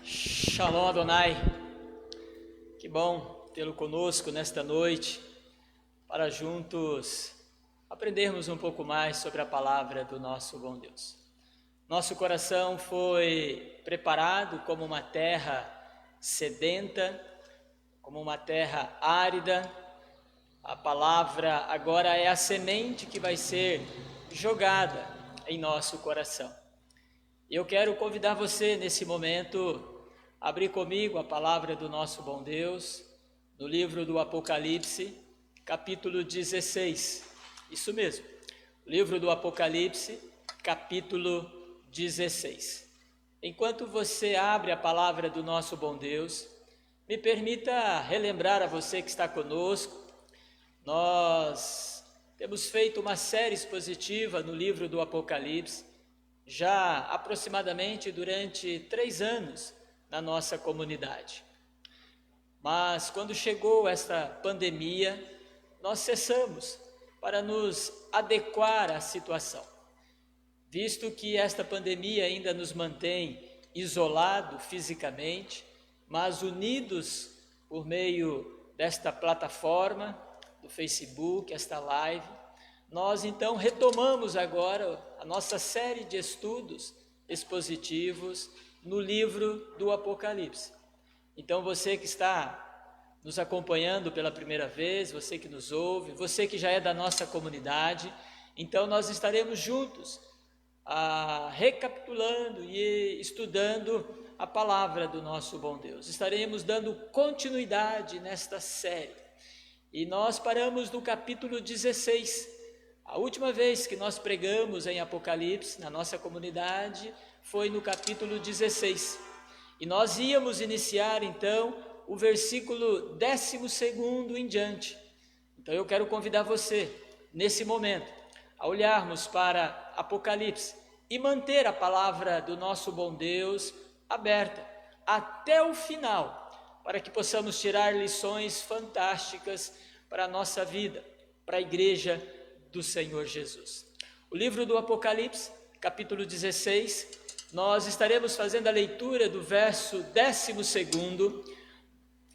Shalom Adonai, que bom tê-lo conosco nesta noite para juntos aprendermos um pouco mais sobre a palavra do nosso bom Deus. Nosso coração foi preparado como uma terra sedenta, como uma terra árida. A palavra agora é a semente que vai ser jogada em nosso coração. Eu quero convidar você nesse momento a abrir comigo a palavra do nosso bom Deus, no livro do Apocalipse, capítulo 16. Isso mesmo, livro do Apocalipse, capítulo 16. Enquanto você abre a palavra do nosso bom Deus, me permita relembrar a você que está conosco. Nós temos feito uma série expositiva no livro do Apocalipse, já aproximadamente durante 3 anos na nossa comunidade. Mas quando chegou esta pandemia, nós cessamos para nos adequar à situação. Visto que esta pandemia ainda nos mantém isolados fisicamente, mas unidos por meio desta plataforma, do Facebook, esta live, nós então retomamos agora a nossa série de estudos expositivos no livro do Apocalipse. Então você que está nos acompanhando pela primeira vez, você que nos ouve, você que já é da nossa comunidade, então nós estaremos juntos recapitulando e estudando a palavra do nosso bom Deus. Estaremos dando continuidade nesta série. E nós paramos no capítulo 16. A última vez que nós pregamos em Apocalipse na nossa comunidade foi no capítulo 16. E nós íamos iniciar então o versículo 12º em diante. Então eu quero convidar você, nesse momento, a olharmos para Apocalipse e manter a palavra do nosso bom Deus aberta até o final, para que possamos tirar lições fantásticas para a nossa vida, para a igreja do Senhor Jesus. O livro do Apocalipse, capítulo 16, nós estaremos fazendo a leitura do verso 12º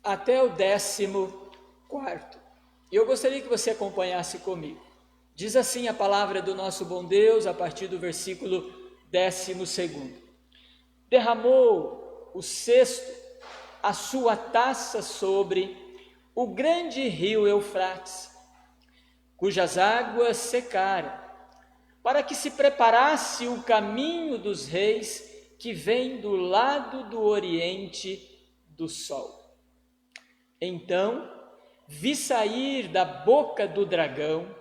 até o 14º. E eu gostaria que você acompanhasse comigo. Diz assim a palavra do nosso bom Deus, a partir do versículo 12º. Derramou o sexto a sua taça sobre o grande rio Eufrates, cujas águas secaram, para que se preparasse o caminho dos reis que vem do lado do oriente do sol. Então vi sair da boca do dragão,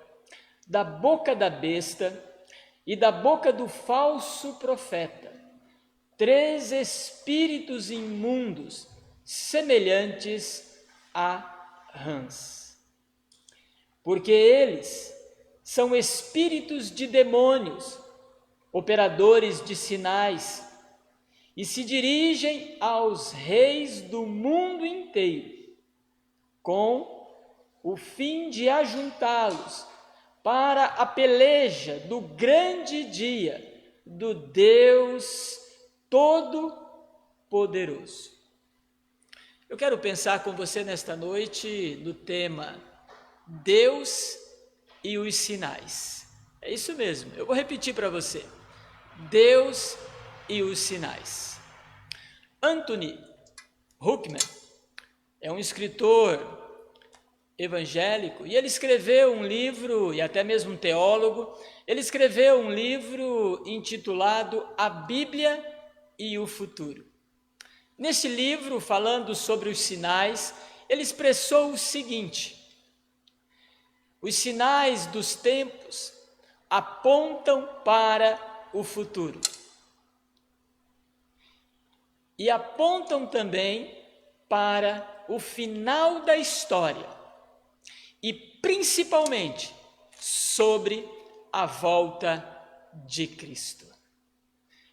da boca da besta e da boca do falso profeta 3 espíritos imundos, semelhantes a rãs. Porque eles são espíritos de demônios, operadores de sinais, e se dirigem aos reis do mundo inteiro, com o fim de ajuntá-los para a peleja do grande dia do Deus Todo-Poderoso. Eu quero pensar com você nesta noite no tema Deus e os sinais. É isso mesmo, eu vou repetir para você. Deus e os sinais. Anthony Huckman é um escritor evangélico e ele escreveu um livro, e até mesmo um teólogo, ele escreveu um livro intitulado A Bíblia e o Futuro. Nesse livro, falando sobre os sinais, ele expressou o seguinte: os sinais dos tempos apontam para o futuro e apontam também para o final da história e principalmente sobre a volta de Cristo.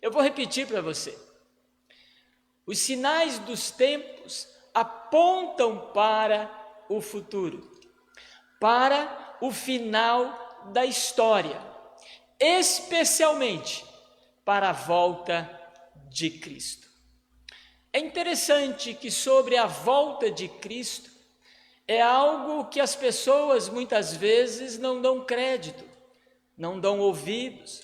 Eu vou repetir para você. Os sinais dos tempos apontam para o futuro, para o final da história, especialmente para a volta de Cristo. É interessante que sobre a volta de Cristo é algo que as pessoas muitas vezes não dão crédito, não dão ouvidos.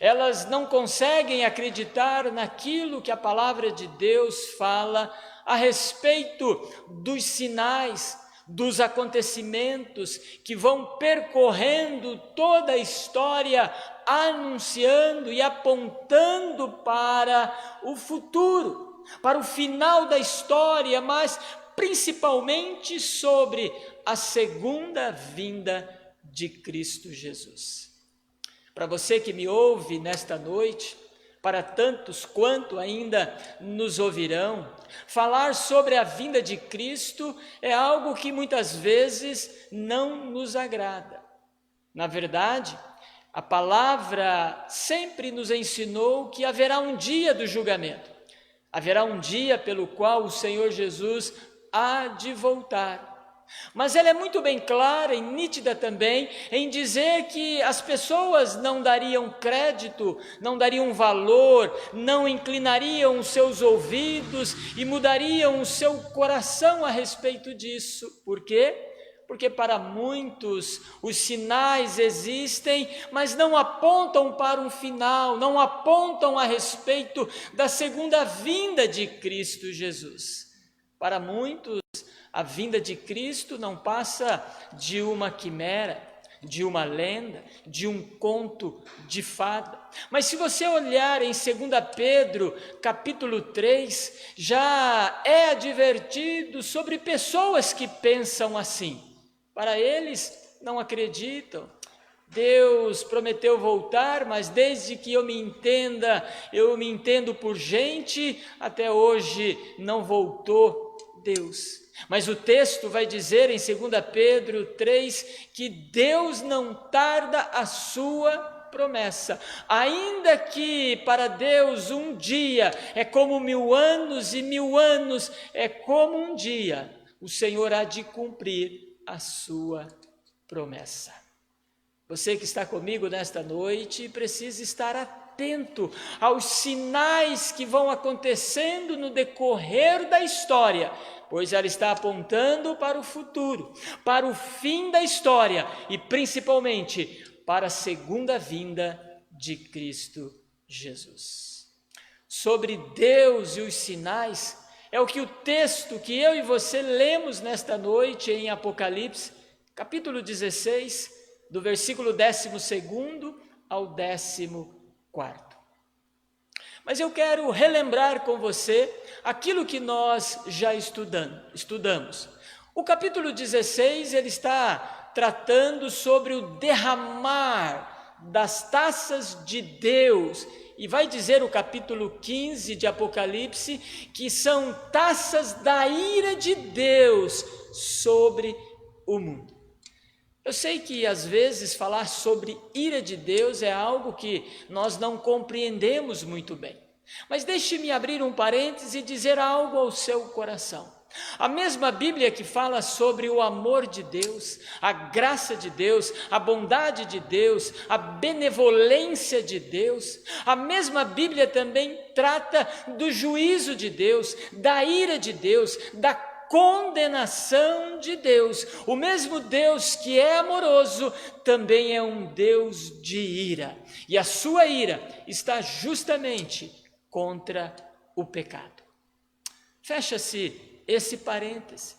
Elas não conseguem acreditar naquilo que a palavra de Deus fala a respeito dos sinais, dos acontecimentos que vão percorrendo toda a história, anunciando e apontando para o futuro, para o final da história, mas principalmente sobre a segunda vinda de Cristo Jesus. Para você que me ouve nesta noite, para tantos quanto ainda nos ouvirão, falar sobre a vinda de Cristo é algo que muitas vezes não nos agrada. Na verdade, a palavra sempre nos ensinou que haverá um dia do julgamento, haverá um dia pelo qual o Senhor Jesus há de voltar. Mas ela é muito bem clara e nítida também em dizer que as pessoas não dariam crédito, não dariam valor, não inclinariam os seus ouvidos e mudariam o seu coração a respeito disso. Por quê? Porque para muitos os sinais existem, mas não apontam para um final, não apontam a respeito da segunda vinda de Cristo Jesus. Para muitos, a vinda de Cristo não passa de uma quimera, de uma lenda, de um conto de fada. Mas se você olhar em 2 Pedro, capítulo 3, já é advertido sobre pessoas que pensam assim. Para eles, não acreditam. Deus prometeu voltar, mas desde que eu me entendo por gente, até hoje não voltou Deus. Mas o texto vai dizer em 2 Pedro 3 que Deus não tarda a sua promessa, ainda que para Deus um dia é como 1000 anos e 1000 anos é como um dia, o Senhor há de cumprir a sua promessa. Você que está comigo nesta noite precisa estar atento aos sinais que vão acontecendo no decorrer da história, pois ela está apontando para o futuro, para o fim da história e principalmente para a segunda vinda de Cristo Jesus. Sobre Deus e os sinais, é o que o texto que eu e você lemos nesta noite em Apocalipse, capítulo 16, do versículo 12º ao 14º. Mas eu quero relembrar com você aquilo que nós já estudamos. O capítulo 16, ele está tratando sobre o derramar das taças de Deus. E vai dizer o capítulo 15 de Apocalipse que são taças da ira de Deus sobre o mundo. Eu sei que às vezes falar sobre ira de Deus é algo que nós não compreendemos muito bem. Mas deixe-me abrir um parêntese e dizer algo ao seu coração. A mesma Bíblia que fala sobre o amor de Deus, a graça de Deus, a bondade de Deus, a benevolência de Deus, a mesma Bíblia também trata do juízo de Deus, da ira de Deus, da condenação de Deus. O mesmo Deus que é amoroso também é um Deus de ira, e a sua ira está justamente contra o pecado. Fecha-se esse parêntese.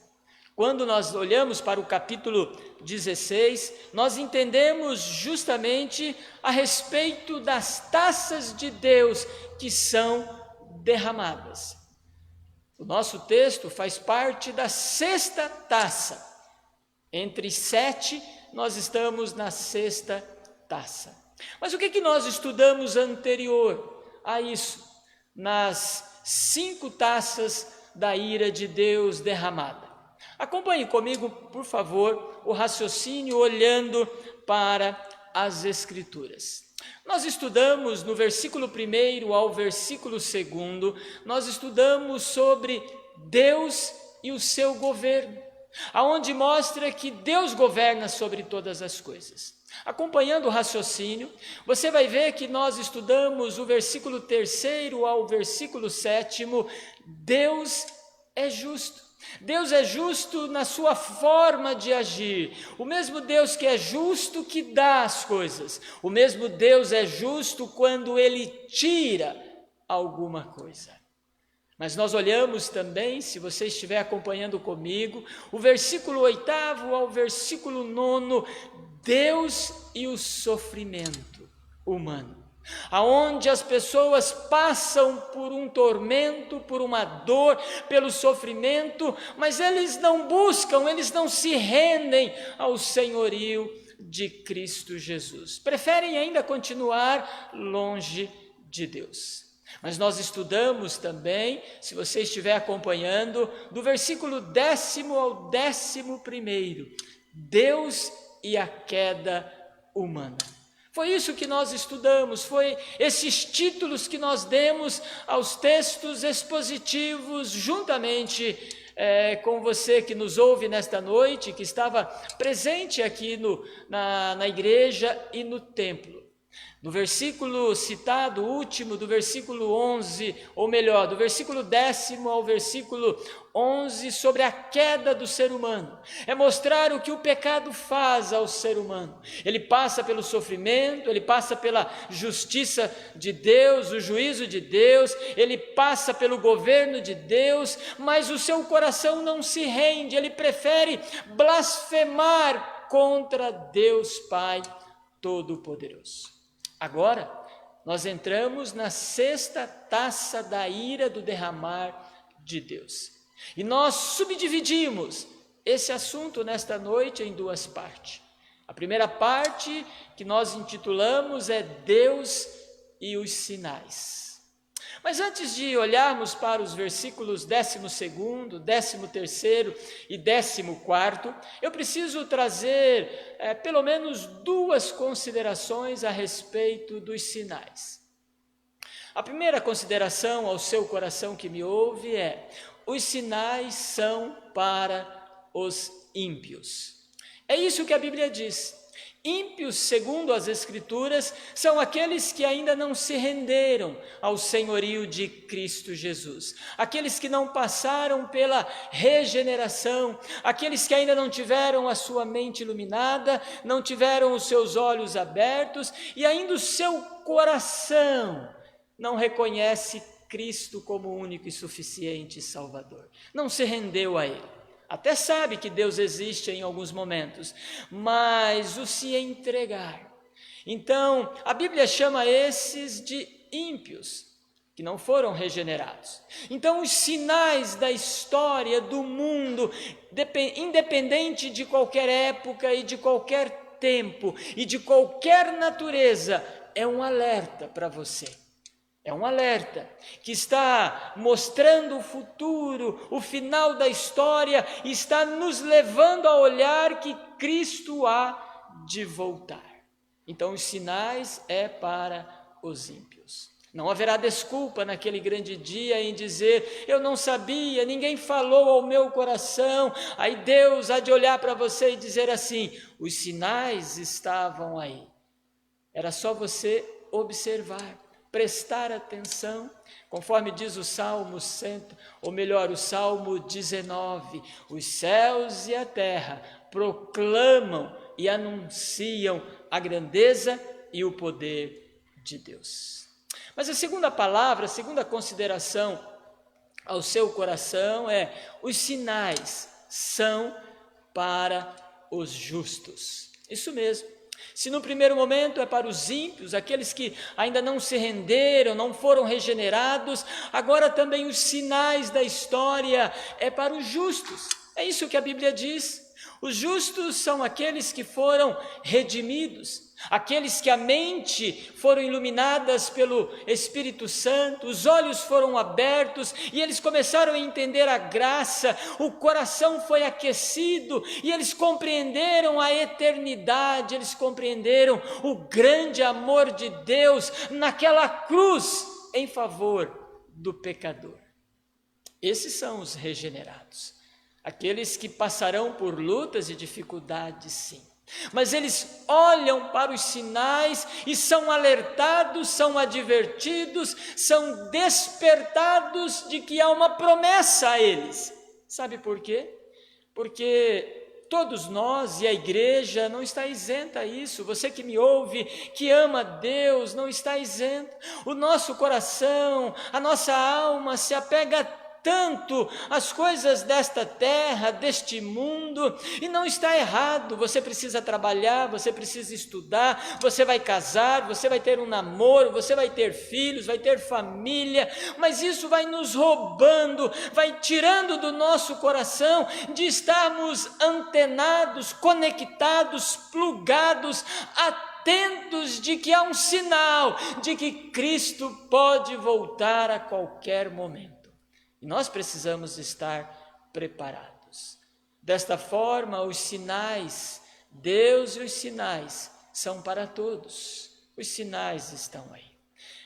Quando nós olhamos para o capítulo 16, nós entendemos justamente a respeito das taças de Deus que são derramadas. O nosso texto faz parte da 6ª taça. Entre 7, nós estamos na 6ª taça. Mas o que nós estudamos anterior a isso? Nas 5 taças da ira de Deus derramada. Acompanhe comigo, por favor, o raciocínio olhando para as Escrituras. Nós estudamos no versículo 1 ao versículo 2, nós estudamos sobre Deus e o seu governo. aonde mostra que Deus governa sobre todas as coisas. Acompanhando o raciocínio, você vai ver que nós estudamos o versículo 3º ao versículo 7º, Deus é justo. Deus é justo na sua forma de agir. O mesmo Deus que é justo que dá as coisas. O mesmo Deus é justo quando Ele tira alguma coisa. Mas nós olhamos também, se você estiver acompanhando comigo, o versículo 8º ao versículo 9º, Deus e o sofrimento humano, aonde as pessoas passam por um tormento, por uma dor, pelo sofrimento, mas eles não buscam, eles não se rendem ao senhorio de Cristo Jesus. Preferem ainda continuar longe de Deus. Mas nós estudamos também, se você estiver acompanhando, do versículo 10º ao 11º, Deus e a queda humana. Foi isso que nós estudamos, foi esses títulos que nós demos aos textos expositivos, juntamente com você que nos ouve nesta noite, que estava presente aqui na igreja e no templo. No versículo citado, último, do versículo 11, ou melhor, do versículo 10º ao versículo 11, sobre a queda do ser humano. É mostrar o que o pecado faz ao ser humano. Ele passa pelo sofrimento, ele passa pela justiça de Deus, o juízo de Deus, ele passa pelo governo de Deus, mas o seu coração não se rende, ele prefere blasfemar contra Deus Pai Todo-Poderoso. Agora, nós entramos na 6ª taça da ira do derramar de Deus. E nós subdividimos esse assunto nesta noite em 2 partes. A primeira parte, que nós intitulamos, é Deus e os sinais. Mas antes de olharmos para os versículos 12º, 13º e 14º, eu preciso trazer pelo menos 2 considerações a respeito dos sinais. A primeira consideração ao seu coração que me ouve é: os sinais são para os ímpios. É isso que a Bíblia diz. Ímpios, segundo as Escrituras, são aqueles que ainda não se renderam ao senhorio de Cristo Jesus, aqueles que não passaram pela regeneração, aqueles que ainda não tiveram a sua mente iluminada, não tiveram os seus olhos abertos e ainda o seu coração não reconhece Cristo como único e suficiente Salvador, não se rendeu a Ele. Até sabe que Deus existe em alguns momentos, mas o se entregar. Então, a Bíblia chama esses de ímpios, que não foram regenerados. Então, os sinais da história do mundo, independente de qualquer época e de qualquer tempo e de qualquer natureza, é um alerta para você. É um alerta que está mostrando o futuro, o final da história, e está nos levando a olhar que Cristo há de voltar. Então, os sinais é para os ímpios. Não haverá desculpa naquele grande dia em dizer: eu não sabia, ninguém falou ao meu coração. Aí Deus há de olhar para você e dizer assim: os sinais estavam aí. Era só você observar, prestar atenção, conforme diz o Salmo 100, ou melhor, o Salmo 19, os céus e a terra proclamam e anunciam a grandeza e o poder de Deus. Mas a segunda palavra, a segunda consideração ao seu coração é: os sinais são para os justos. Isso mesmo. Se no primeiro momento é para os ímpios, aqueles que ainda não se renderam, não foram regenerados, agora também os sinais da história é para os justos. É isso que a Bíblia diz. Os justos são aqueles que foram redimidos, aqueles que a mente foram iluminadas pelo Espírito Santo, os olhos foram abertos e eles começaram a entender a graça, o coração foi aquecido e eles compreenderam a eternidade, eles compreenderam o grande amor de Deus naquela cruz em favor do pecador. Esses são os regenerados. aqueles que passarão por lutas e dificuldades, sim. Mas eles olham para os sinais e são alertados, são advertidos, são despertados de que há uma promessa a eles. Sabe por quê? Porque todos nós, e a igreja não está isenta a isso. Você que me ouve, que ama Deus, não está isento. O nosso coração, a nossa alma se apega tanto às coisas desta terra, deste mundo, e não está errado. Você precisa trabalhar, você precisa estudar, você vai casar, você vai ter um namoro, você vai ter filhos, vai ter família, mas isso vai nos roubando, vai tirando do nosso coração de estarmos antenados, conectados, plugados, atentos de que há um sinal de que Cristo pode voltar a qualquer momento. E nós precisamos estar preparados. Desta forma, os sinais, Deus e os sinais são para todos. Os sinais estão aí.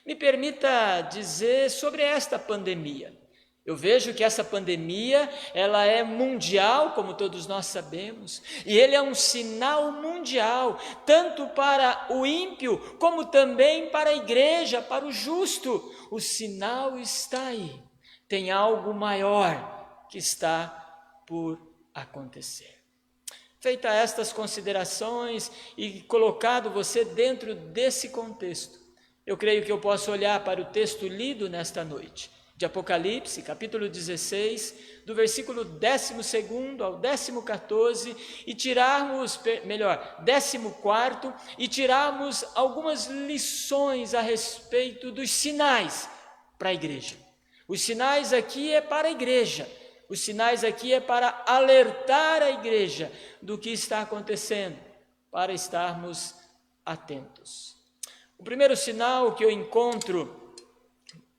Me permita dizer sobre esta pandemia. Eu vejo que essa pandemia, ela é mundial, como todos nós sabemos, e ele é um sinal mundial, tanto para o ímpio, como também para a igreja, para o justo. O sinal está aí. Tem algo maior que está por acontecer. Feita estas considerações e colocado você dentro desse contexto, eu creio que eu posso olhar para o texto lido nesta noite, de Apocalipse, capítulo 16, do versículo 12º ao 14º, e tirarmos, 14º, e tirarmos algumas lições a respeito dos sinais para a igreja. Os sinais aqui é para a igreja, os sinais aqui é para alertar a igreja do que está acontecendo, para estarmos atentos. O primeiro sinal que eu encontro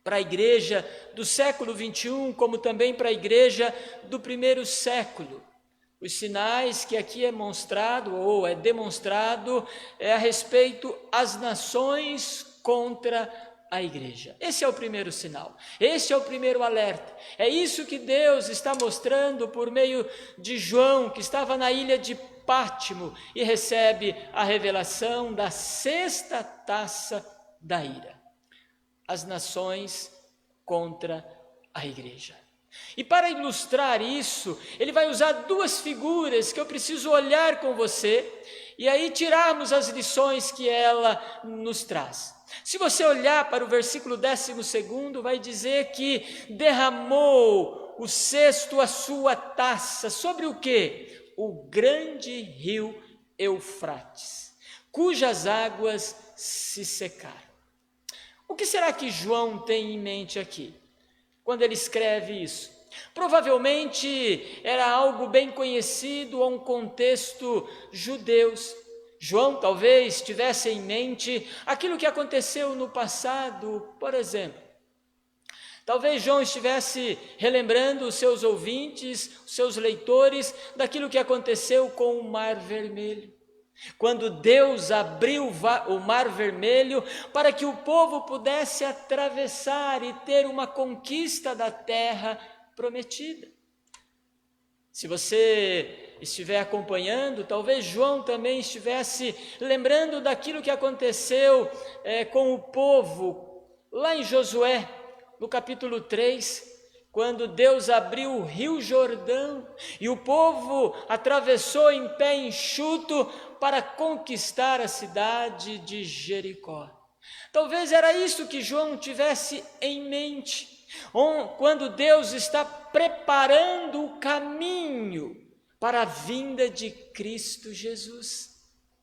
para a igreja do século 21, como também para a igreja do primeiro século, os sinais que aqui é mostrado ou é demonstrado é a respeito às nações contra a igreja. Esse é o primeiro sinal, esse é o primeiro alerta. É isso que Deus está mostrando por meio de João, que estava na ilha de Pátimo e recebe a revelação da sexta taça da ira. As nações contra a igreja. E para ilustrar isso, ele vai usar duas figuras que eu preciso olhar com você e aí tirarmos as lições que ela nos traz. Se você olhar para o versículo 12º, vai dizer que derramou o cesto a sua taça, sobre o quê? O grande rio Eufrates, cujas águas se secaram. O que será que João tem em mente aqui, quando ele escreve isso? Provavelmente era algo bem conhecido ou um contexto judeus. João talvez tivesse em mente aquilo que aconteceu no passado, por exemplo. Talvez João estivesse relembrando os seus ouvintes, os seus leitores, daquilo que aconteceu com o Mar Vermelho. Quando Deus abriu o Mar Vermelho para que o povo pudesse atravessar e ter uma conquista da terra prometida. Se você estiver acompanhando, talvez João também estivesse lembrando daquilo que aconteceu com o povo lá em Josué, no capítulo 3, quando Deus abriu o rio Jordão e o povo atravessou em pé enxuto para conquistar a cidade de Jericó. Talvez era isso que João tivesse em mente, quando Deus está preparando o caminho para a vinda de Cristo Jesus.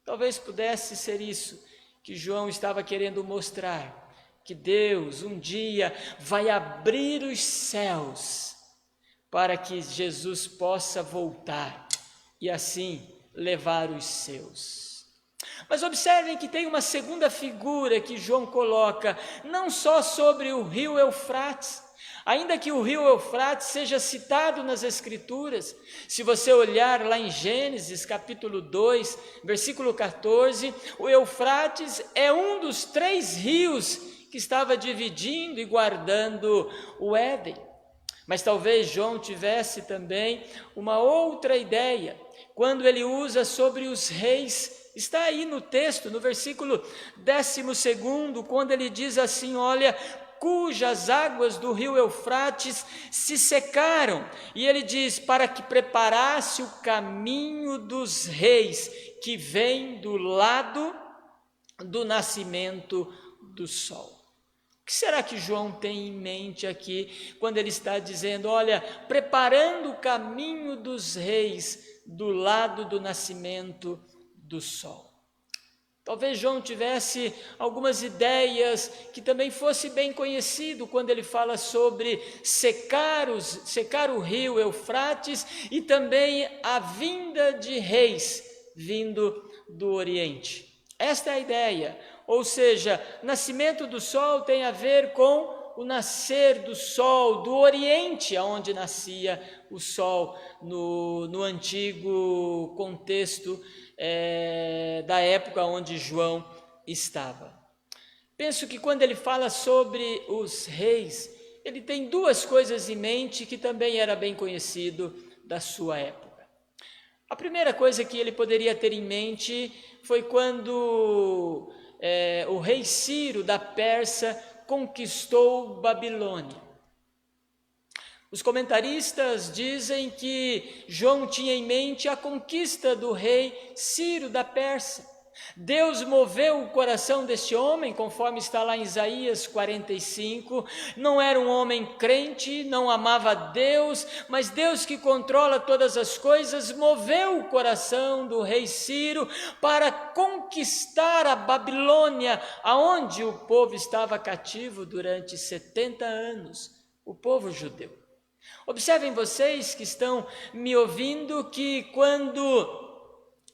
Talvez pudesse ser isso que João estava querendo mostrar, que Deus um dia vai abrir os céus para que Jesus possa voltar e assim levar os seus. Mas observem que tem uma segunda figura que João coloca, não só sobre o rio Eufrates, ainda que o rio Eufrates seja citado nas Escrituras. Se você olhar lá em Gênesis capítulo 2, versículo 14, o Eufrates é um dos 3 rios que estava dividindo e guardando o Éden. Mas talvez João tivesse também uma outra ideia, quando ele usa sobre os reis. Está aí no texto, no versículo 12, quando ele diz assim: olha, cujas águas do rio Eufrates se secaram. E ele diz: para que preparasse o caminho dos reis, que vem do lado do nascimento do sol. O que será que João tem em mente aqui, quando ele está dizendo, olha, preparando o caminho dos reis do lado do nascimento do sol? Talvez João tivesse algumas ideias que também fosse bem conhecido quando ele fala sobre secar o rio Eufrates e também a vinda de reis vindo do Oriente. Esta é a ideia, ou seja, nascimento do sol tem a ver com o nascer do sol, do Oriente, aonde nascia o sol no antigo contexto da época onde João estava. Penso que quando ele fala sobre os reis, ele tem duas coisas em mente que também era bem conhecido da sua época. A primeira coisa que ele poderia ter em mente foi quando o rei Ciro da Pérsia conquistou Babilônia. Os comentaristas dizem que João tinha em mente a conquista do rei Ciro da Pérsia. Deus moveu o coração deste homem, conforme está lá em Isaías 45, não era um homem crente, não amava a Deus, mas Deus que controla todas as coisas, moveu o coração do rei Ciro para conquistar a Babilônia, aonde o povo estava cativo durante 70 anos, o povo judeu. Observem vocês que estão me ouvindo que quando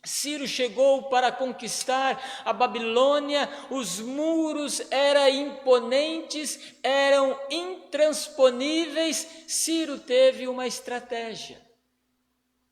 Ciro chegou para conquistar a Babilônia, os muros eram imponentes, eram intransponíveis. Ciro teve uma estratégia.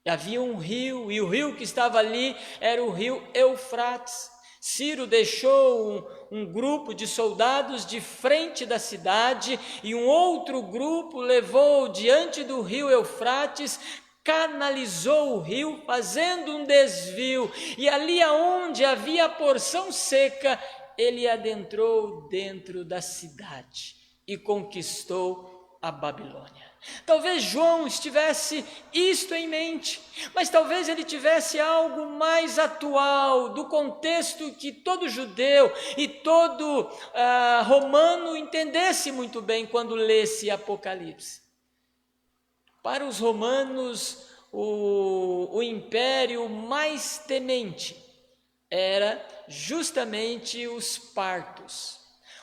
Havia um rio, e o rio que estava ali era o rio Eufrates. Ciro deixou um grupo de soldados de frente da cidade e um outro grupo levou diante do rio Eufrates, canalizou o rio, fazendo um desvio, e ali aonde havia a porção seca, ele adentrou dentro da cidade e conquistou a Babilônia. Talvez João estivesse isto em mente, mas talvez ele tivesse algo mais atual, do contexto que todo judeu e todo romano entendesse muito bem quando lesse Apocalipse. Para os romanos, o império mais temente era justamente os partos.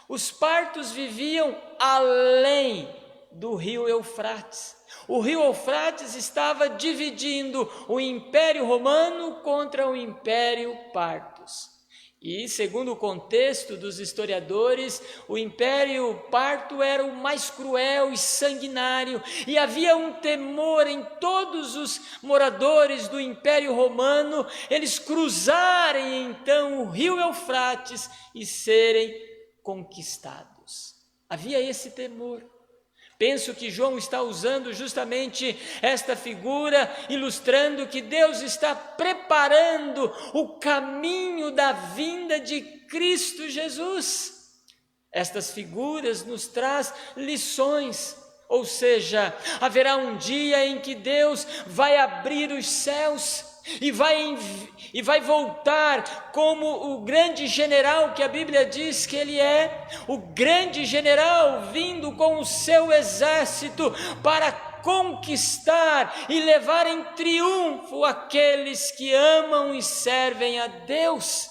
Os partos viviam além do rio Eufrates. O rio Eufrates estava dividindo o Império Romano contra o Império Partos. E, segundo o contexto dos historiadores, o Império Parto era o mais cruel e sanguinário, e havia um temor em todos os moradores do Império Romano, eles cruzarem então o rio Eufrates e serem conquistados. Havia esse temor. Penso que João está usando justamente esta figura, ilustrando que Deus está preparando o caminho da vinda de Cristo Jesus. Estas figuras nos traz lições, ou seja, haverá um dia em que Deus vai abrir os céus e vai voltar como o grande general que a Bíblia diz que ele é, o grande general vindo com o seu exército para conquistar e levar em triunfo aqueles que amam e servem a Deus.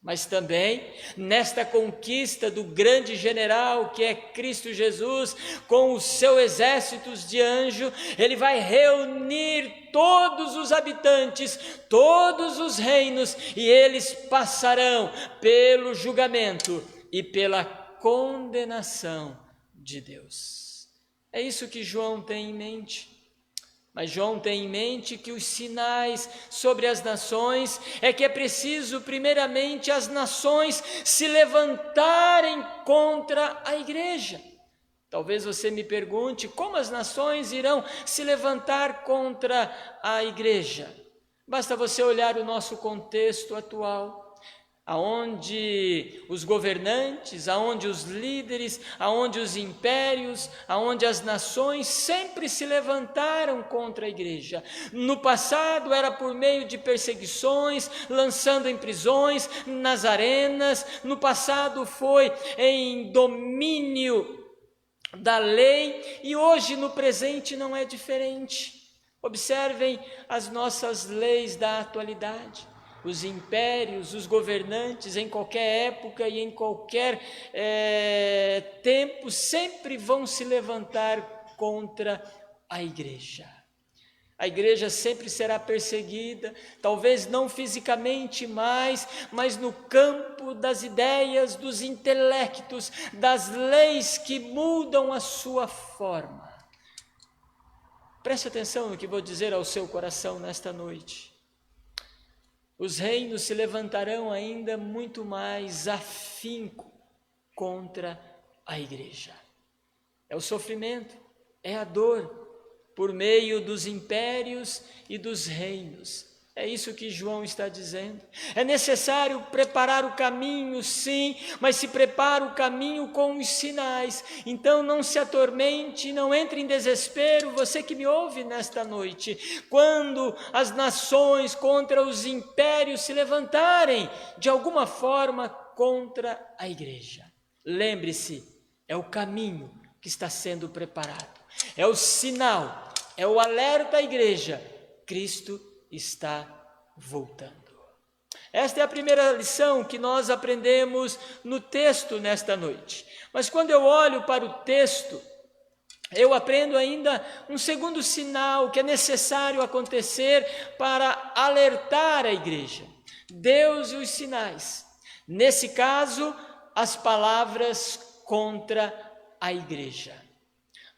Mas também, nesta conquista do grande general que é Cristo Jesus, com os seus exércitos de anjo, ele vai reunir todos os habitantes, todos os reinos, e eles passarão pelo julgamento e pela condenação de Deus. É isso que João tem em mente. Mas João tem em mente que os sinais sobre as nações é que é preciso primeiramente as nações se levantarem contra a igreja. Talvez você me pergunte como as nações irão se levantar contra a igreja. Basta você olhar o nosso contexto atual, aonde os governantes, aonde os líderes, aonde os impérios, aonde as nações sempre se levantaram contra a igreja. No passado era por meio de perseguições, lançando em prisões, nas arenas. No passado foi em domínio da lei, e hoje no presente não é diferente. Observem as nossas leis da atualidade. Os impérios, os governantes, em qualquer época e em qualquer tempo, sempre vão se levantar contra a igreja. A igreja sempre será perseguida, talvez não fisicamente mais, mas no campo das ideias, dos intelectos, das leis que mudam a sua forma. Preste atenção no que vou dizer ao seu coração nesta noite. Os reinos se levantarão ainda muito mais afinco contra a igreja. É o sofrimento, é a dor, por meio dos impérios e dos reinos. É isso que João está dizendo. É necessário preparar o caminho, sim, mas se prepara o caminho com os sinais. Então não se atormente, não entre em desespero, você que me ouve nesta noite. Quando as nações contra os impérios se levantarem, de alguma forma, contra a igreja. Lembre-se, é o caminho que está sendo preparado. É o sinal, é o alerta à igreja. Cristo está voltando. Esta é a primeira lição que nós aprendemos no texto nesta noite. Mas quando eu olho para o texto, eu aprendo ainda um segundo sinal que é necessário acontecer para alertar a igreja. Deus e os sinais. Nesse caso, as palavras contra a igreja.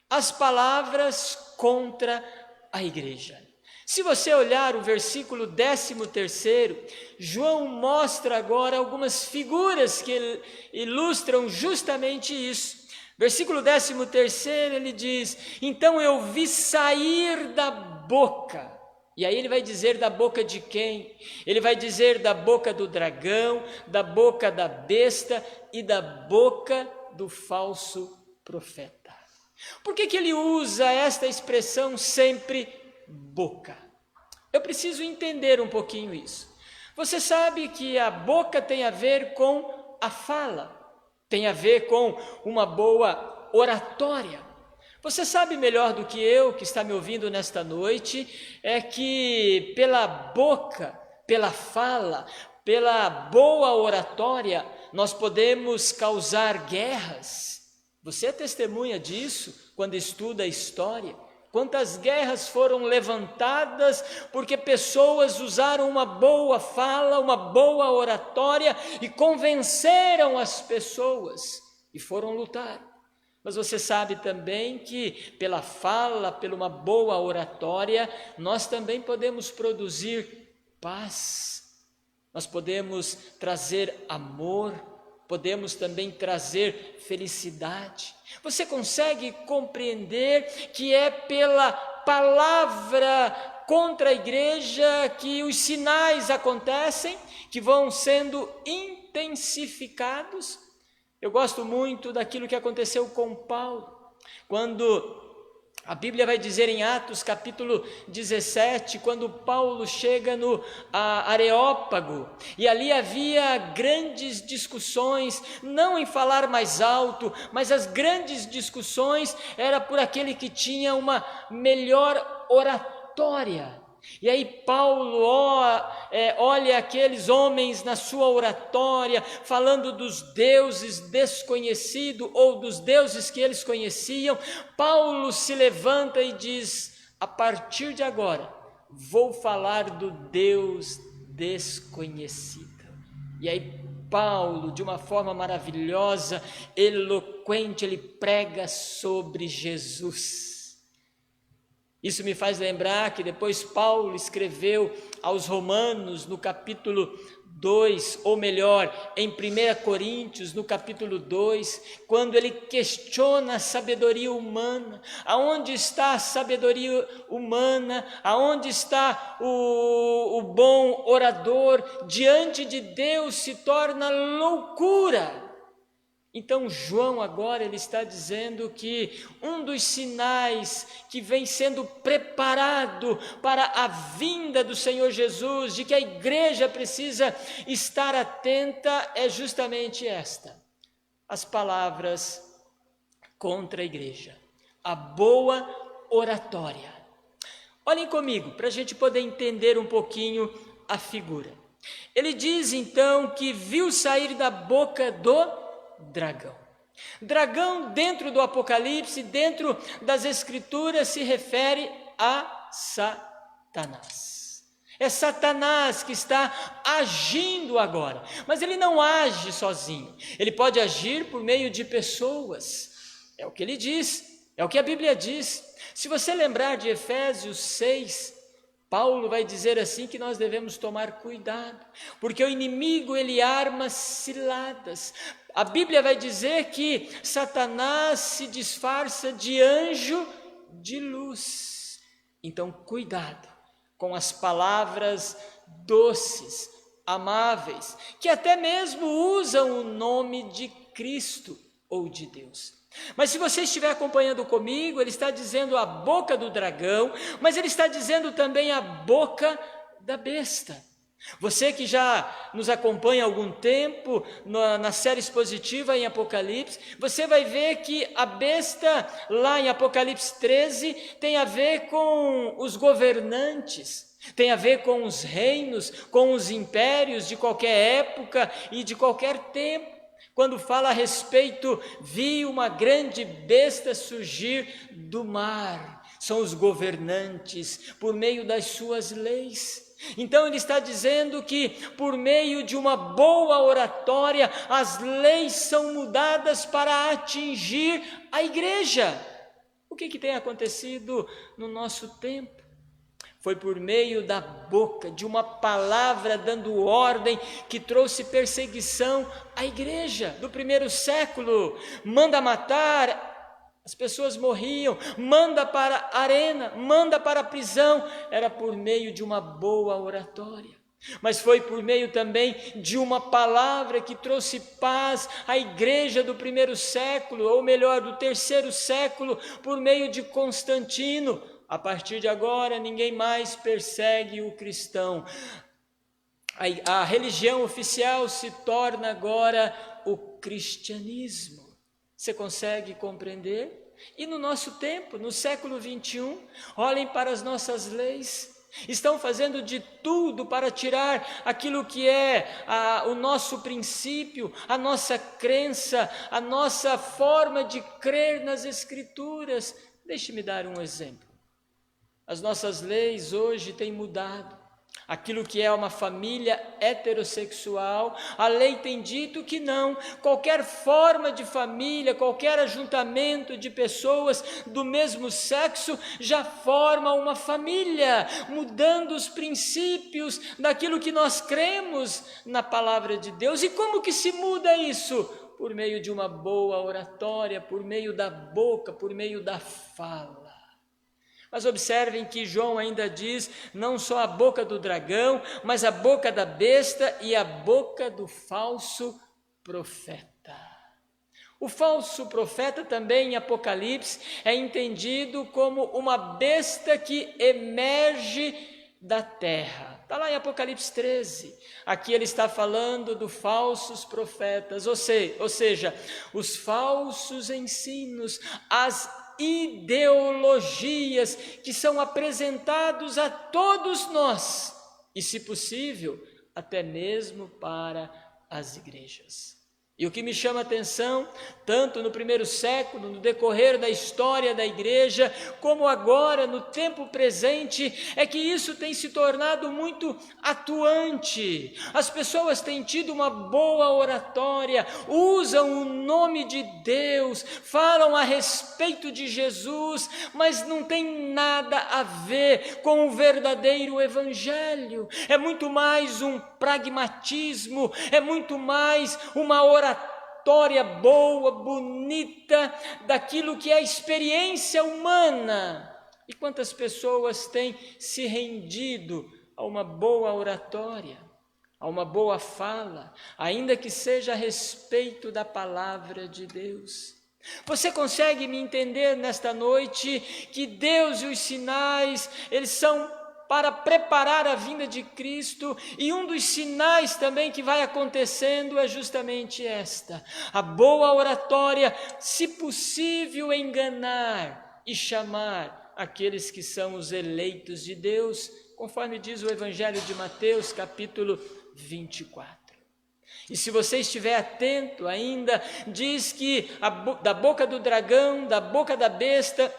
As palavras contra a igreja. Se você olhar o versículo 13º, João mostra agora algumas figuras que ilustram justamente isso. Versículo 13º, ele diz: então eu vi sair da boca. E aí ele vai dizer da boca de quem? Ele vai dizer da boca do dragão, da boca da besta e da boca do falso profeta. Por que ele usa esta expressão sempre boca? Eu preciso entender um pouquinho isso. Você sabe que a boca tem a ver com a fala, tem a ver com uma boa oratória. Você sabe melhor do que eu, que está me ouvindo nesta noite, é que pela boca, pela fala, pela boa oratória, nós podemos causar guerras. Você é testemunha disso quando estuda a história. Quantas guerras foram levantadas porque pessoas usaram uma boa fala, uma boa oratória e convenceram as pessoas e foram lutar. Mas você sabe também que pela fala, pela uma boa oratória, nós também podemos produzir paz, nós podemos trazer amor, podemos também trazer felicidade. Você consegue compreender que é pela palavra contra a igreja que os sinais acontecem, que vão sendo intensificados? Eu gosto muito daquilo que aconteceu com Paulo, quando a Bíblia vai dizer em Atos capítulo 17, quando Paulo chega no Areópago, e ali havia grandes discussões, não em falar mais alto, mas as grandes discussões era por aquele que tinha uma melhor oratória. E aí Paulo olha aqueles homens na sua oratória, falando dos deuses desconhecidos ou dos deuses que eles conheciam. Paulo se levanta e diz: a partir de agora vou falar do Deus desconhecido. E aí Paulo, de uma forma maravilhosa, eloquente, ele prega sobre Jesus. Isso me faz lembrar que depois Paulo escreveu aos Romanos no capítulo 2, ou melhor, em 1 Coríntios, no capítulo 2, quando ele questiona a sabedoria humana. Aonde está a sabedoria humana? Aonde está o bom orador? Diante de Deus se torna loucura. Então João agora ele está dizendo que um dos sinais que vem sendo preparado para a vinda do Senhor Jesus, de que a igreja precisa estar atenta, é justamente esta: as palavras contra a igreja, a boa oratória. Olhem comigo, para a gente poder entender um pouquinho a figura. Ele diz então que viu sair da boca do dragão. Dragão, dentro do Apocalipse, dentro das Escrituras, se refere a Satanás. É Satanás que está agindo agora, mas ele não age sozinho. Ele pode agir por meio de pessoas. É o que ele diz, é o que a Bíblia diz. Se você lembrar de Efésios 6, Paulo vai dizer assim que nós devemos tomar cuidado, porque o inimigo ele arma ciladas. A Bíblia vai dizer que Satanás se disfarça de anjo de luz. Então, cuidado com as palavras doces, amáveis, que até mesmo usam o nome de Cristo ou de Deus. Mas se você estiver acompanhando comigo, ele está dizendo a boca do dragão, mas ele está dizendo também a boca da besta. Você que já nos acompanha há algum tempo na série expositiva em Apocalipse, você vai ver que a besta lá em Apocalipse 13 tem a ver com os governantes, tem a ver com os reinos, com os impérios de qualquer época e de qualquer tempo. Quando fala a respeito, vi uma grande besta surgir do mar. São os governantes por meio das suas leis. Então ele está dizendo que por meio de uma boa oratória, as leis são mudadas para atingir a igreja. O que tem acontecido no nosso tempo? Foi por meio da boca, de uma palavra dando ordem, que trouxe perseguição à igreja do primeiro século. Manda matar, as pessoas morriam. Manda para a arena, manda para a prisão. Era por meio de uma boa oratória. Mas foi por meio também de uma palavra que trouxe paz à igreja do primeiro século, ou melhor, do terceiro século, por meio de Constantino. A partir de agora, ninguém mais persegue o cristão. A religião oficial se torna agora o cristianismo. Você consegue compreender? E no nosso tempo, no século 21, olhem para as nossas leis. Estão fazendo de tudo para tirar aquilo que é o nosso princípio, a nossa crença, a nossa forma de crer nas Escrituras. Deixe-me dar um exemplo. As nossas leis hoje têm mudado. Aquilo que é uma família heterossexual, a lei tem dito que não. Qualquer forma de família, qualquer ajuntamento de pessoas do mesmo sexo já forma uma família, mudando os princípios daquilo que nós cremos na palavra de Deus. E como que se muda isso? Por meio de uma boa oratória, por meio da boca, por meio da fala. Mas observem que João ainda diz não só a boca do dragão, mas a boca da besta e a boca do falso profeta. O falso profeta também em Apocalipse é entendido como uma besta que emerge da terra. Está lá em Apocalipse 13. Aqui ele está falando dos falsos profetas, ou seja, os falsos ensinos, as ideologias que são apresentados a todos nós e, se possível, até mesmo para as igrejas. E o que me chama a atenção, tanto no primeiro século, no decorrer da história da igreja, como agora, no tempo presente, é que isso tem se tornado muito atuante. As pessoas têm tido uma boa oratória, usam o nome de Deus, falam a respeito de Jesus, mas não tem nada a ver com o verdadeiro evangelho. É muito mais um pragmatismo, é muito mais uma oratória boa, bonita, daquilo que é a experiência humana. E quantas pessoas têm se rendido a uma boa oratória, a uma boa fala, ainda que seja a respeito da palavra de Deus? Você consegue me entender nesta noite que Deus e os sinais, eles são para preparar a vinda de Cristo, e um dos sinais também que vai acontecendo é justamente esta: a boa oratória, se possível enganar e chamar aqueles que são os eleitos de Deus, conforme diz o Evangelho de Mateus, capítulo 24. E se você estiver atento ainda, diz que da boca do dragão, da boca da besta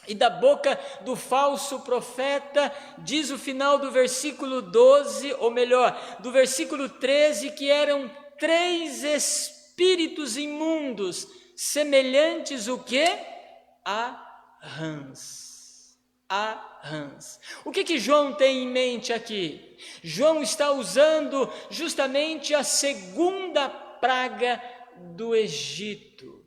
e da boca do falso profeta, diz o final do versículo 12, ou melhor, do versículo 13, que eram 3 espíritos imundos, semelhantes o quê? A rãs. A rãs. O que João tem em mente aqui? João está usando justamente a segunda praga do Egito.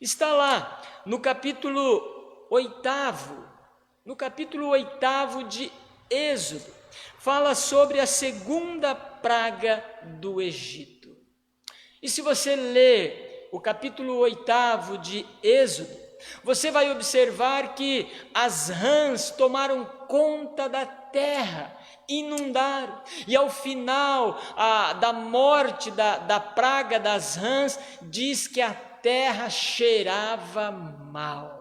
Está lá no capítulo 8º de Êxodo, fala sobre a segunda praga do Egito. E se você ler o capítulo 8º de Êxodo, você vai observar que as rãs tomaram conta da terra, inundaram, e ao final da morte da praga das rãs, diz que a terra cheirava mal.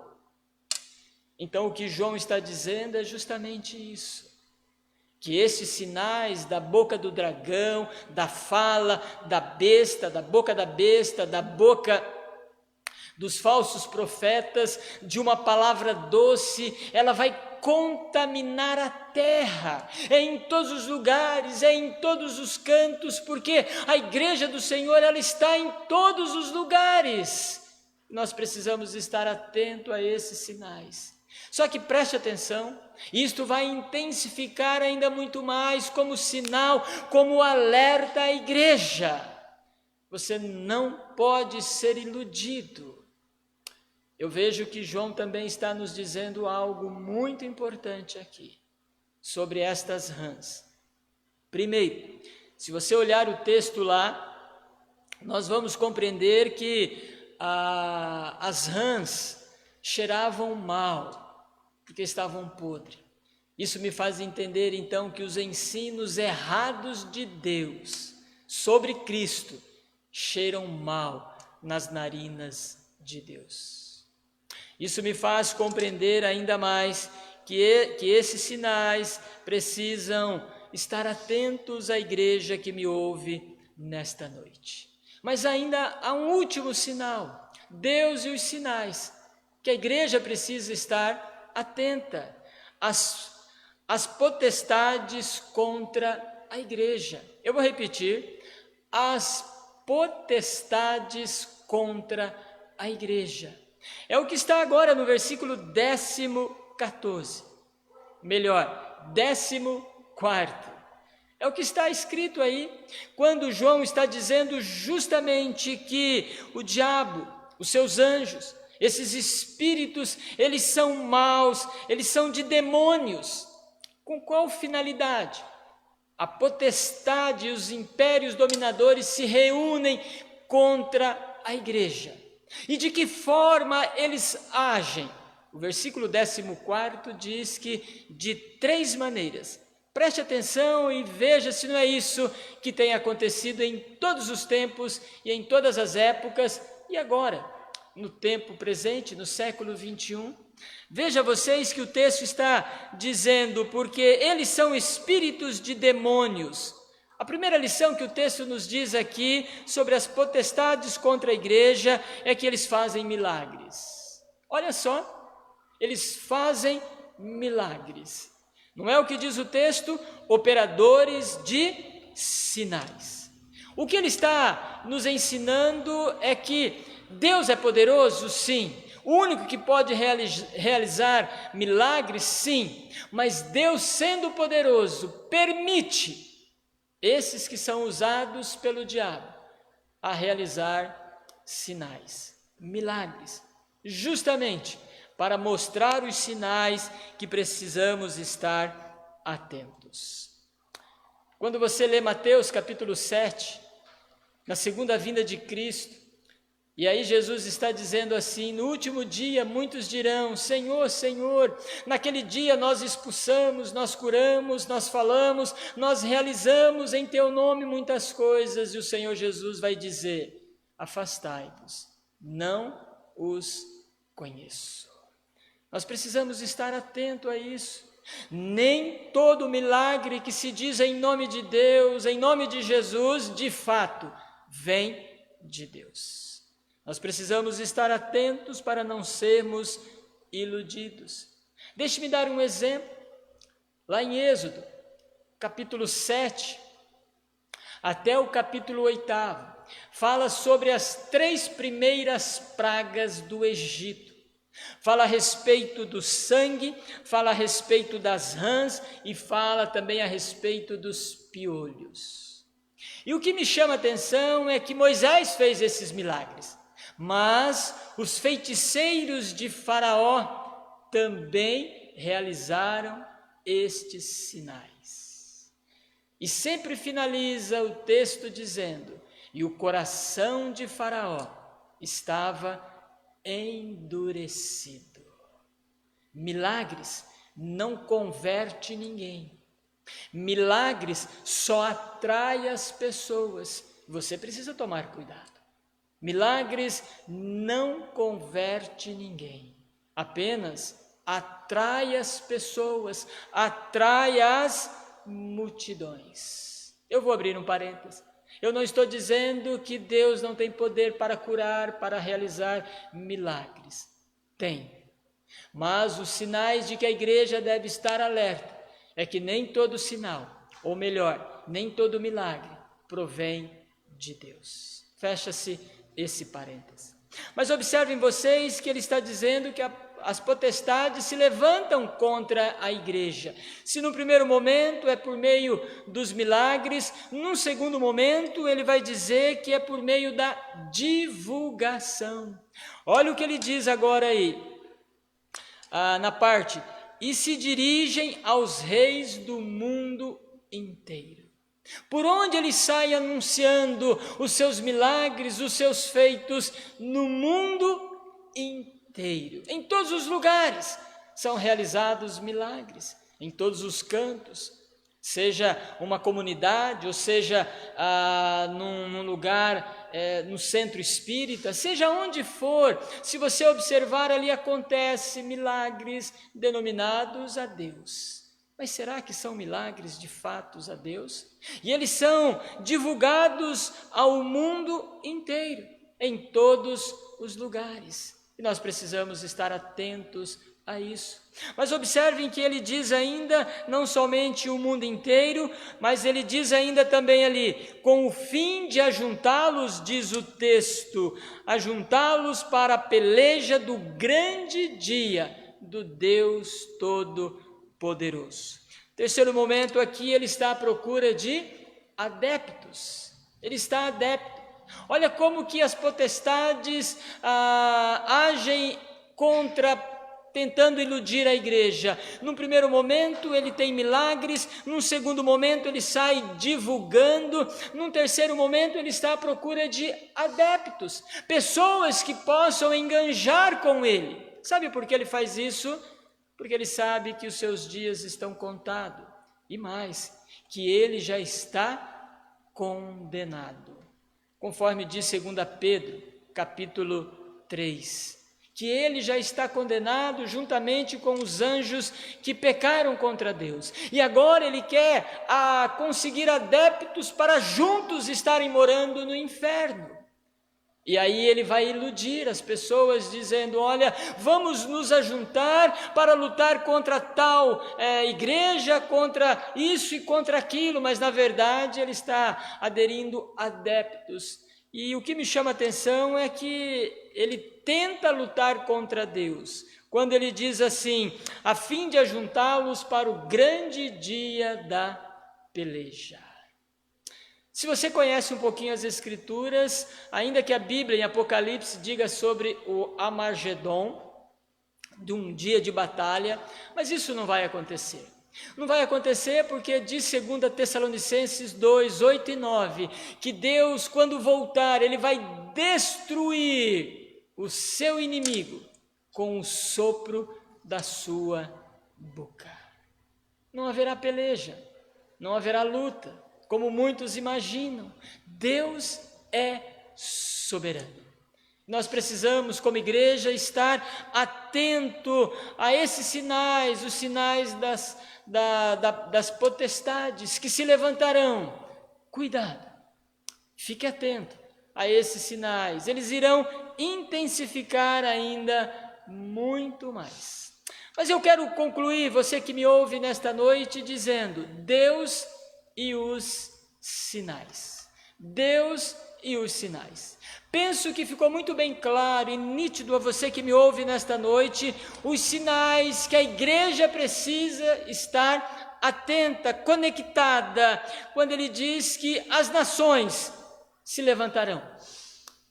Então o que João está dizendo é justamente isso, que esses sinais da boca do dragão, da fala da besta, da boca da besta, da boca dos falsos profetas, de uma palavra doce, ela vai contaminar a terra, é em todos os lugares, é em todos os cantos, porque a igreja do Senhor, ela está em todos os lugares. Nós precisamos estar atentos a esses sinais. Só que preste atenção, isto vai intensificar ainda muito mais como sinal, como alerta à igreja. Você não pode ser iludido. Eu vejo que João também está nos dizendo algo muito importante aqui, sobre estas rãs. Primeiro, se você olhar o texto lá, nós vamos compreender que as rãs cheiravam mal, porque estavam podres. Isso me faz entender então que os ensinos errados de Deus sobre Cristo cheiram mal nas narinas de Deus. Isso me faz compreender ainda mais que esses sinais precisam estar atentos à igreja que me ouve nesta noite. Mas ainda há um último sinal, Deus e os sinais, que a igreja precisa estar atenta, as potestades contra a igreja. Eu vou repetir, as potestades contra a igreja. É o que está agora no versículo 14, melhor, 14. É o que está escrito aí, quando João está dizendo justamente que o diabo, os seus anjos, esses espíritos, eles são maus, eles são de demônios. Com qual finalidade? A potestade e os impérios dominadores se reúnem contra a igreja. E de que forma eles agem? O versículo 14 diz que de 3 maneiras. Preste atenção e veja se não é isso que tem acontecido em todos os tempos e em todas as épocas e agora, no tempo presente, no século 21. Veja vocês que o texto está dizendo, porque eles são espíritos de demônios, A primeira lição que o texto nos diz aqui sobre as potestades contra a igreja é que eles fazem milagres. Olha só, eles fazem milagres. Não é o que diz o texto? Operadores de sinais. O que ele está nos ensinando é que Deus é poderoso, sim. O único que pode realizar milagres, sim. Mas Deus, sendo poderoso, permite esses que são usados pelo diabo a realizar sinais, milagres, justamente para mostrar os sinais que precisamos estar atentos. Quando você lê Mateus capítulo 7, na segunda vinda de Cristo, e aí Jesus está dizendo assim: no último dia muitos dirão, Senhor, Senhor, naquele dia nós expulsamos, nós curamos, nós falamos, nós realizamos em teu nome muitas coisas, e o Senhor Jesus vai dizer, afastai-vos, não os conheço. Nós precisamos estar atento a isso. Nem todo milagre que se diz em nome de Deus, em nome de Jesus, de fato, vem de Deus. Nós precisamos estar atentos para não sermos iludidos. Deixe-me dar um exemplo. Lá em Êxodo, capítulo 7, até o capítulo 8, fala sobre as 3 primeiras pragas do Egito. Fala a respeito do sangue, fala a respeito das rãs e fala também a respeito dos piolhos. E o que me chama a atenção é que Moisés fez esses milagres. Mas os feiticeiros de Faraó também realizaram estes sinais. E sempre finaliza o texto dizendo, e o coração de Faraó estava endurecido. Milagres não converte ninguém. Milagres só atrai as pessoas. Você precisa tomar cuidado. Milagres não converte ninguém, apenas atrai as pessoas, atrai as multidões. Eu vou abrir um parênteses. Eu não estou dizendo que Deus não tem poder para curar, para realizar milagres. Tem. Mas os sinais de que a igreja deve estar alerta é que nem todo sinal, ou melhor, nem todo milagre provém de Deus. Fecha-se esse parênteses. Mas observem vocês que ele está dizendo que as potestades se levantam contra a igreja. Se no primeiro momento é por meio dos milagres, num segundo momento ele vai dizer que é por meio da divulgação. Olha o que ele diz agora aí, na parte, e se dirigem aos reis do mundo inteiro. Por onde ele sai anunciando os seus milagres, os seus feitos no mundo inteiro. Em todos os lugares são realizados milagres, em todos os cantos, seja uma comunidade, ou seja num lugar, no centro espírita, seja onde for, se você observar ali acontece milagres denominados a Deus. Mas será que são milagres de fato a Deus? E eles são divulgados ao mundo inteiro, em todos os lugares. E nós precisamos estar atentos a isso. Mas observem que ele diz ainda, não somente o mundo inteiro, mas ele diz ainda também ali, com o fim de ajuntá-los, diz o texto, ajuntá-los para a peleja do grande dia do Deus Todo-Poderoso. Terceiro momento aqui, ele está à procura de adeptos. Ele está adepto. Olha como que as potestades agem tentando iludir a igreja. Num primeiro momento ele tem milagres, num segundo momento ele sai divulgando, num terceiro momento ele está à procura de adeptos, pessoas que possam enganjar com ele. Sabe por que ele faz isso? Porque ele sabe que os seus dias estão contados, e mais, que ele já está condenado. Conforme diz 2 Pedro, capítulo 3, que ele já está condenado juntamente com os anjos que pecaram contra Deus. E agora ele quer conseguir adeptos para juntos estarem morando no inferno. E aí ele vai iludir as pessoas dizendo, olha, vamos nos ajuntar para lutar contra tal igreja, contra isso e contra aquilo, mas na verdade ele está aderindo adeptos. E o que me chama a atenção é que ele tenta lutar contra Deus, quando ele diz assim, a fim de ajuntá-los para o grande dia da peleja. Se você conhece um pouquinho as Escrituras, ainda que a Bíblia em Apocalipse diga sobre o Armagedon, de um dia de batalha, mas isso não vai acontecer. Não vai acontecer porque diz 2 Tessalonicenses 2, 8 e 9, que Deus, quando voltar, ele vai destruir o seu inimigo com o sopro da sua boca. Não haverá peleja, não haverá luta, como muitos imaginam. Deus é soberano. Nós precisamos, como igreja, estar atento a esses sinais, os sinais das potestades que se levantarão. Cuidado, fique atento a esses sinais, eles irão intensificar ainda muito mais. Mas eu quero concluir, você que me ouve nesta noite, dizendo, Deus e os sinais. Deus e os sinais. Penso que ficou muito bem claro e nítido a você que me ouve nesta noite, os sinais que a igreja precisa estar atenta, conectada, quando ele diz que as nações se levantarão.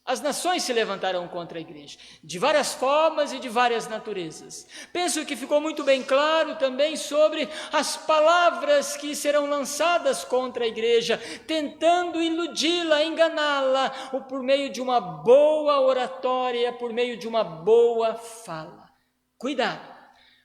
As nações se levantarão contra a igreja, de várias formas e de várias naturezas. Penso que ficou muito bem claro também sobre as palavras que serão lançadas contra a igreja, tentando iludi-la, enganá-la, ou por meio de uma boa oratória, por meio de uma boa fala. Cuidado!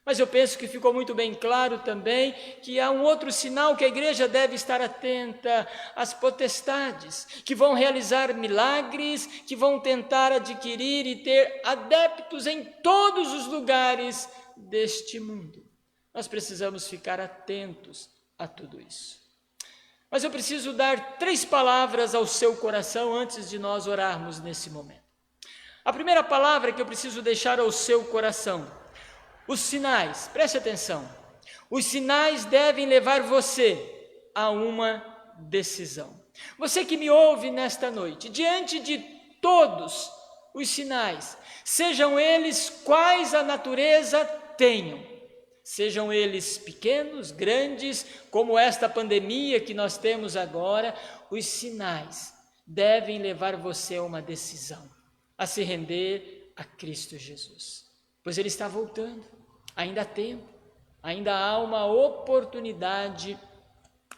Mas eu penso que ficou muito bem claro também que há um outro sinal que a igreja deve estar atenta, as potestades, que vão realizar milagres, que vão tentar adquirir e ter adeptos em todos os lugares deste mundo. Nós precisamos ficar atentos a tudo isso. Mas eu preciso dar 3 palavras ao seu coração antes de nós orarmos nesse momento. A primeira palavra que eu preciso deixar ao seu coração, os sinais, preste atenção, os sinais devem levar você a uma decisão. Você que me ouve nesta noite, diante de todos os sinais, sejam eles quais a natureza tenham, sejam eles pequenos, grandes, como esta pandemia que nós temos agora, os sinais devem levar você a uma decisão, a se render a Cristo Jesus. Pois ele está voltando, ainda há tempo, ainda há uma oportunidade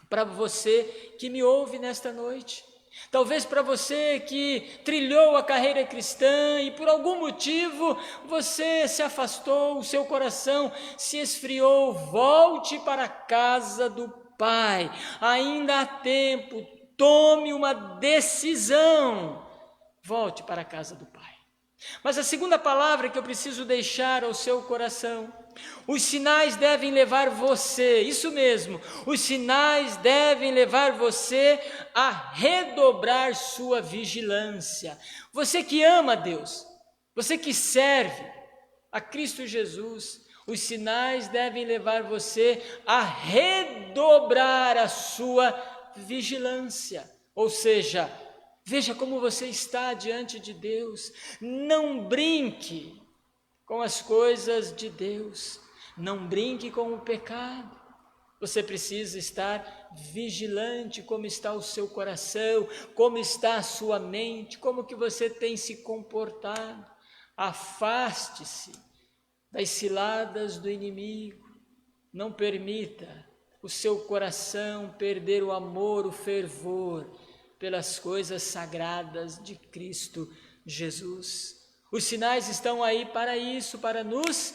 para você que me ouve nesta noite. Talvez para você que trilhou a carreira cristã e por algum motivo você se afastou, o seu coração se esfriou, volte para a casa do Pai, ainda há tempo, tome uma decisão, volte para a casa do Pai. Mas a segunda palavra que eu preciso deixar ao seu coração, os sinais devem levar você, isso mesmo, os sinais devem levar você a redobrar sua vigilância. Você que ama a Deus, você que serve a Cristo Jesus, os sinais devem levar você a redobrar a sua vigilância, ou seja, veja como você está diante de Deus, não brinque com as coisas de Deus, não brinque com o pecado, você precisa estar vigilante, como está o seu coração, como está a sua mente, como que você tem se comportado, afaste-se das ciladas do inimigo, não permita o seu coração perder o amor, o fervor, pelas coisas sagradas de Cristo Jesus. Os sinais estão aí para isso, para nos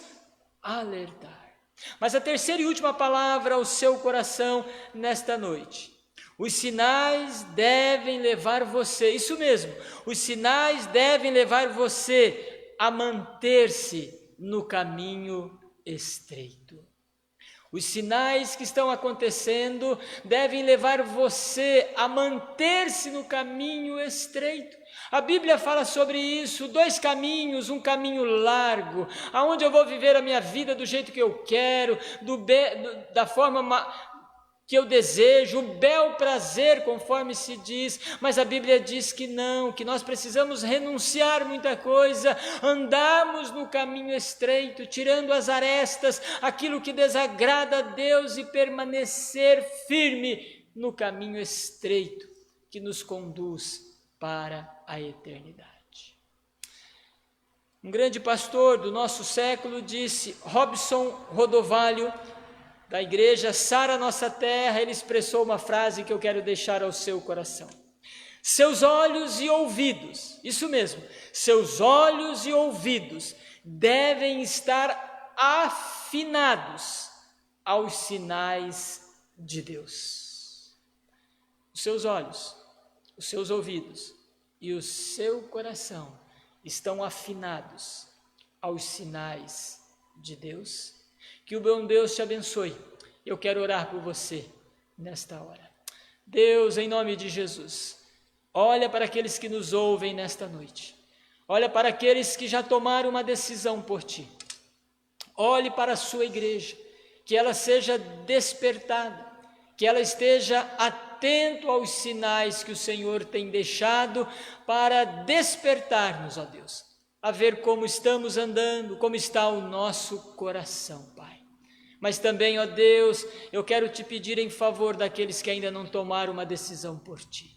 alertar. Mas a terceira e última palavra ao seu coração nesta noite. Os sinais devem levar você, isso mesmo, os sinais devem levar você a manter-se no caminho estreito. Os sinais que estão acontecendo devem levar você a manter-se no caminho estreito. A Bíblia fala sobre isso, 2 caminhos, um caminho largo, aonde eu vou viver a minha vida do jeito que eu quero, da forma que eu desejo, o bel prazer, conforme se diz, mas a Bíblia diz que não, que nós precisamos renunciar muita coisa, andarmos no caminho estreito, tirando as arestas, aquilo que desagrada a Deus e permanecer firme no caminho estreito que nos conduz para a eternidade. Um grande pastor do nosso século disse, Robson Rodovalho, da igreja Sara Nossa Terra, ele expressou uma frase que eu quero deixar ao seu coração. Seus olhos e ouvidos, isso mesmo, seus olhos e ouvidos devem estar afinados aos sinais de Deus. Os seus olhos, os seus ouvidos e o seu coração estão afinados aos sinais de Deus. Que o bom Deus te abençoe. Eu quero orar por você nesta hora. Deus, em nome de Jesus, olha para aqueles que nos ouvem nesta noite. Olha para aqueles que já tomaram uma decisão por ti. Olhe para a sua igreja, que ela seja despertada, que ela esteja atento aos sinais que o Senhor tem deixado para despertar-nos, ó Deus, a ver como estamos andando, como está o nosso coração, Pai. Mas também, ó Deus, eu quero te pedir em favor daqueles que ainda não tomaram uma decisão por ti,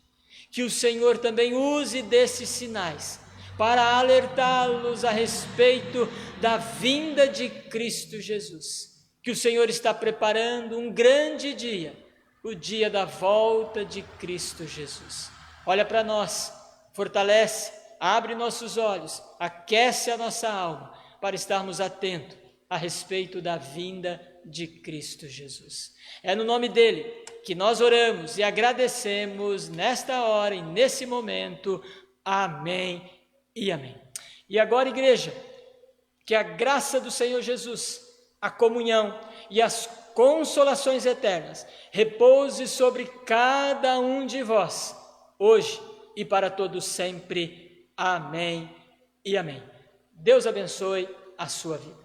que o Senhor também use desses sinais para alertá-los a respeito da vinda de Cristo Jesus, que o Senhor está preparando um grande dia, o dia da volta de Cristo Jesus. Olha para nós, fortalece, abre nossos olhos, aquece a nossa alma para estarmos atentos a respeito da vinda de Cristo Jesus. É no nome dele que nós oramos e agradecemos nesta hora e nesse momento. Amém e amém. E agora, igreja, que a graça do Senhor Jesus, a comunhão e as consolações eternas repouse sobre cada um de vós, hoje e para todos sempre. Amém e amém. Deus abençoe a sua vida.